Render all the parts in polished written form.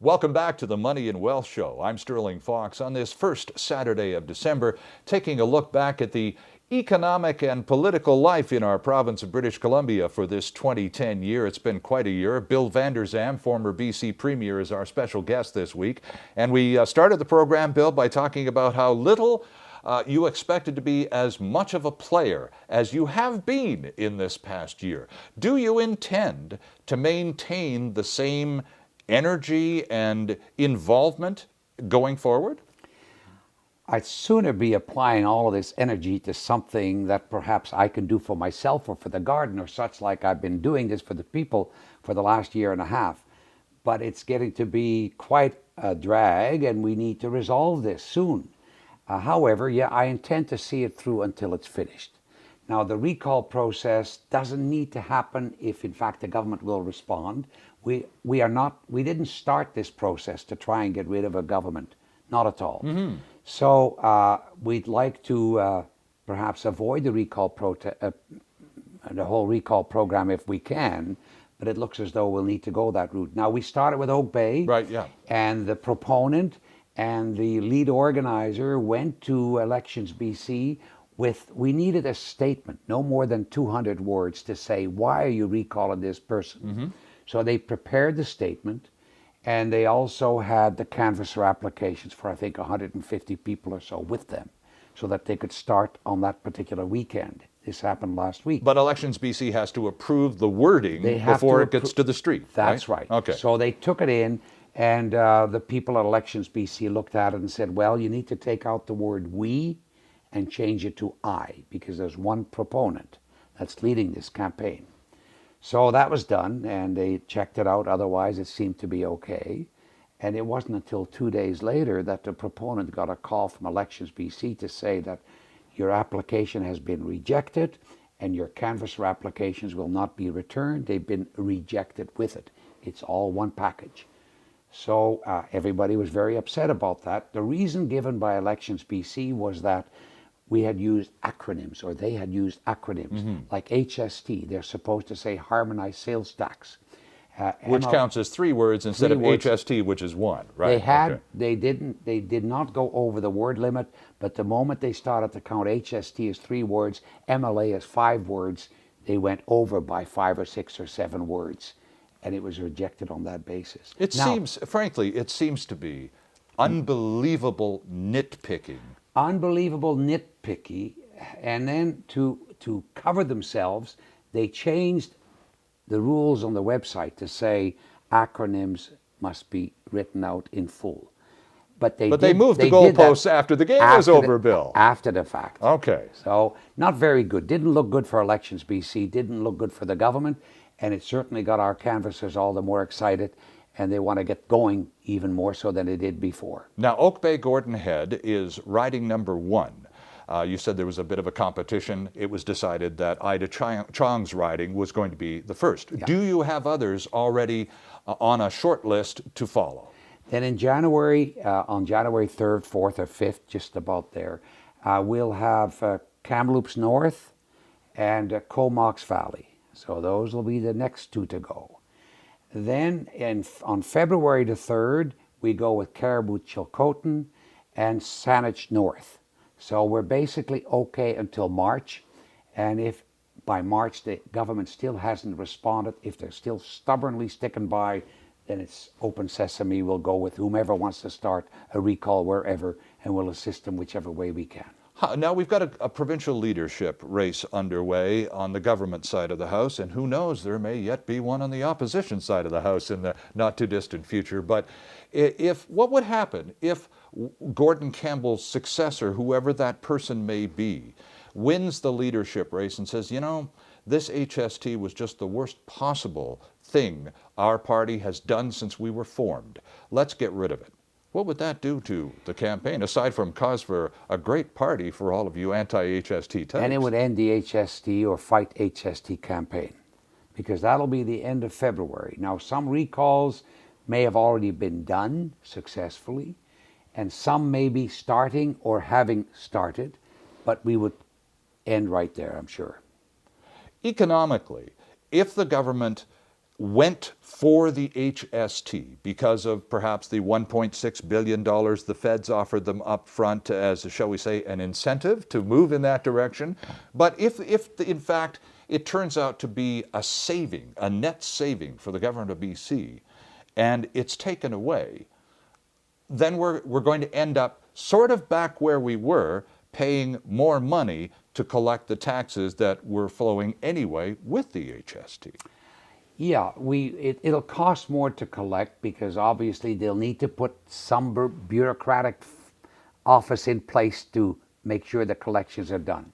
Welcome back to the Money and Wealth Show. I'm Sterling Fox on this first Saturday of December, taking a look back at the economic and political life in our province of British Columbia for this 2010 year. It's been quite a year. Bill Vander Zalm, former BC Premier, is our special guest this week. And we started the program, Bill, by talking about how little you expected to be as much of a player as you have been in this past year. Do you intend to maintain the same energy and involvement going forward? I'd sooner be applying all of this energy to something that perhaps I can do for myself or for the garden or such, like I've been doing this for the people for the last year and a half. But it's getting to be quite a drag, and we need to resolve this soon. However, I intend to see it through until it's finished. Now, the recall process doesn't need to happen if, in fact, the government will respond. We didn't start this process to try and get rid of a government, not at all. Mm-hmm. So we'd like to perhaps avoid the the whole recall program if we can, but it looks as though we'll need to go that route. Now, we started with Oak Bay, right? Yeah, and the proponent and the lead organizer went to Elections BC we needed a statement, no more than 200 words, to say, why are you recalling this person? Mm-hmm. So they prepared the statement, and they also had the canvasser applications for, I think, 150 people or so with them, so that they could start on that particular weekend. This happened last week. But Elections BC has to approve the wording before it gets to the street. That's right. Okay. So they took it in, and the people at Elections BC looked at it and said, well, you need to take out the word we and change it to I, because there's one proponent that's leading this campaign. So that was done, and they checked it out. Otherwise, it seemed to be okay. And it wasn't until 2 days later that the proponent got a call from Elections BC to say that your application has been rejected and your canvasser applications will not be returned. They've been rejected with it. It's all one package. So everybody was very upset about that. The reason given by Elections BC was that we had used acronyms, or they had used acronyms, mm-hmm. like HST. They're supposed to say Harmonized Sales Tax. Which counts as 3 words instead of HST, which is 1, right? They did not go over the word limit, but the moment they started to count HST as 3 words, MLA as 5 words, they went over by 5 or 6 or 7 words, and it was rejected on that basis. It seems to be unbelievable nitpicking. Unbelievable nitpicky, and then to cover themselves, they changed the rules on the website to say acronyms must be written out in full. But they moved the goalposts after the game was over, Bill. After the fact. Okay. So not very good. Didn't look good for Elections BC, didn't look good for the government, and it certainly got our canvassers all the more excited, and they want to get going even more so than they did before. Now, Oak Bay Gordon Head is riding number 1. You said there was a bit of a competition. It was decided that Ida Chong's riding was going to be the first. Yeah. Do you have others already on a short list to follow? Then in January, on January 3rd, 4th, or 5th, just about there, we'll have Kamloops North and Comox Valley. So those will be the next 2 to go. Then on February the 3rd, we go with Caribou Chilcotin and Saanich North. So we're basically okay until March. And if by March the government still hasn't responded, if they're still stubbornly sticking by, then it's open sesame. We'll go with whomever wants to start a recall wherever, and we'll assist them whichever way we can. Now, we've got a provincial leadership race underway on the government side of the House, and who knows, there may yet be one on the opposition side of the House in the not-too-distant future. But what would happen if Gordon Campbell's successor, whoever that person may be, wins the leadership race and says, you know, this HST was just the worst possible thing our party has done since we were formed. Let's get rid of it. What would that do to the campaign, aside from cause for a great party for all of you anti-HST types? And it would end the HST or Fight HST campaign, because that'll be the end of February. Now, some recalls may have already been done successfully, and some may be starting or having started, but we would end right there, I'm sure. Economically, if the government went for the HST because of perhaps the $1.6 billion the feds offered them up front as, shall we say, an incentive to move in that direction. But if in fact it turns out to be a saving, a net saving for the government of BC, and it's taken away, then we're going to end up sort of back where we were, paying more money to collect the taxes that were flowing anyway with the HST. Yeah, it'll cost more to collect because obviously they'll need to put some bureaucratic office in place to make sure the collections are done.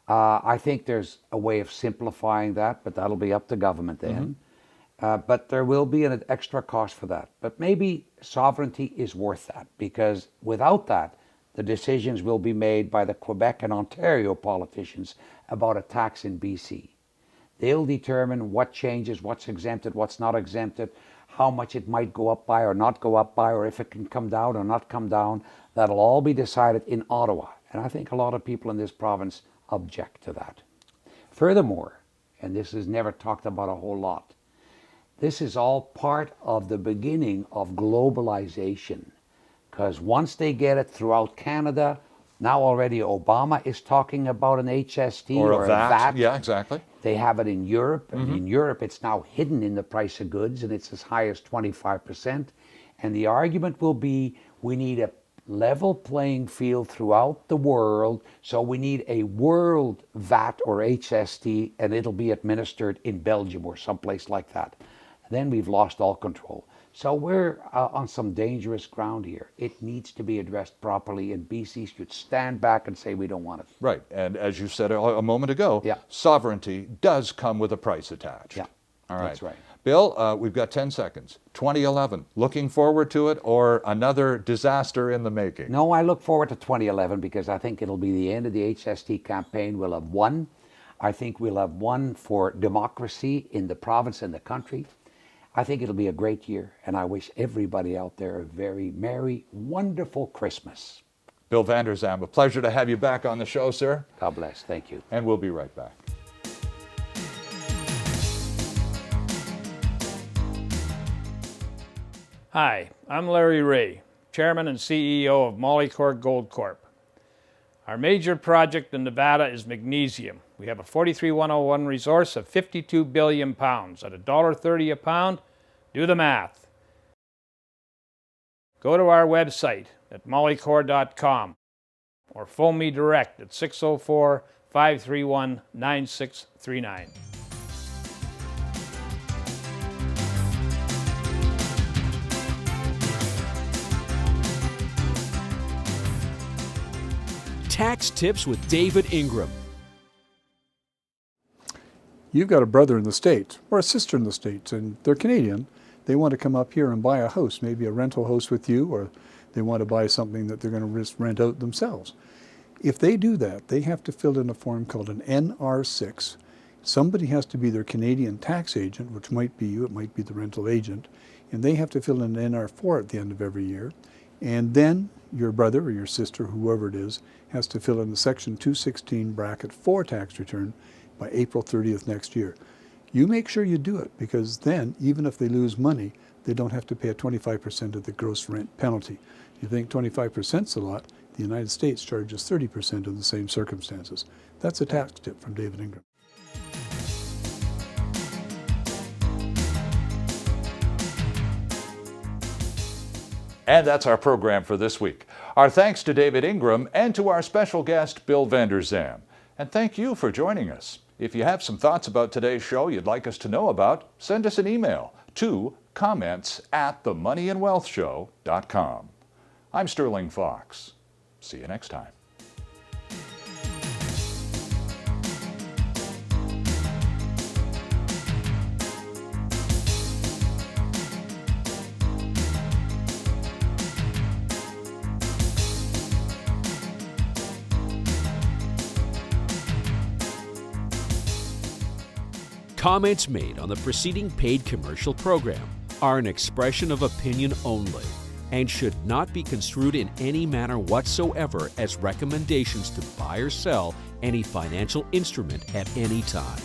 I think there's a way of simplifying that, but that'll be up to government then. But there will be an extra cost for that. But maybe sovereignty is worth that, because without that, the decisions will be made by the Quebec and Ontario politicians about a tax in BC. They'll determine what changes, what's exempted, what's not exempted, how much it might go up by or not go up by, or if it can come down or not come down. That'll all be decided in Ottawa. And I think a lot of people in this province object to that. Furthermore, and this is never talked about a whole lot, this is all part of the beginning of globalization. Because once they get it throughout Canada, now already Obama is talking about an HST or a VAT. Yeah, exactly. They have it in Europe, and in Europe it's now hidden in the price of goods, and it's as high as 25%. And the argument will be, we need a level playing field throughout the world, so we need a world VAT or HST, and it'll be administered in Belgium or someplace like that. Then we've lost all control. So we're on some dangerous ground here. It needs to be addressed properly, and BC should stand back and say we don't want it. Right, and as you said a moment ago, sovereignty does come with a price attached. Yeah, all right. That's right. Bill, we've got 10 seconds. 2011, looking forward to it, or another disaster in the making? No, I look forward to 2011 because I think it'll be the end of the HST campaign. We'll have won. I think we'll have won for democracy in the province and the country. I think it'll be a great year, and I wish everybody out there a very merry, wonderful Christmas. Bill Vander Zalm, a pleasure to have you back on the show, sir. God bless. Thank you. And we'll be right back. Hi, I'm Larry Ray, Chairman and CEO of Molycorp Gold Corp. Our major project in Nevada is magnesium. We have a 43101 resource of 52 billion pounds at $1.30 a pound. Do the math. Go to our website at molycorp.com or phone me direct at 604-531-9639. Tax Tips with David Ingram. You've got a brother in the States or a sister in the States, and they're Canadian. They want to come up here and buy a house, maybe a rental house with you, or they want to buy something that they're going to rent out themselves. If they do that, they have to fill in a form called an NR6. Somebody has to be their Canadian tax agent, which might be you, it might be the rental agent, and they have to fill in an NR4 at the end of every year. And then your brother or your sister, whoever it is, has to fill in the Section 216 bracket 4 tax return by April 30th next year. You make sure you do it, because then, even if they lose money, they don't have to pay a 25% of the gross rent penalty. You think 25% is a lot? The United States charges 30% in the same circumstances. That's a tax tip from David Ingram. And that's our program for this week. Our thanks to David Ingram and to our special guest, Bill Vander Zalm. And thank you for joining us. If you have some thoughts about today's show you'd like us to know about, send us an email to comments@themoneyandwealthshow.com. I'm Sterling Fox. See you next time. Comments made on the preceding paid commercial program are an expression of opinion only and should not be construed in any manner whatsoever as recommendations to buy or sell any financial instrument at any time.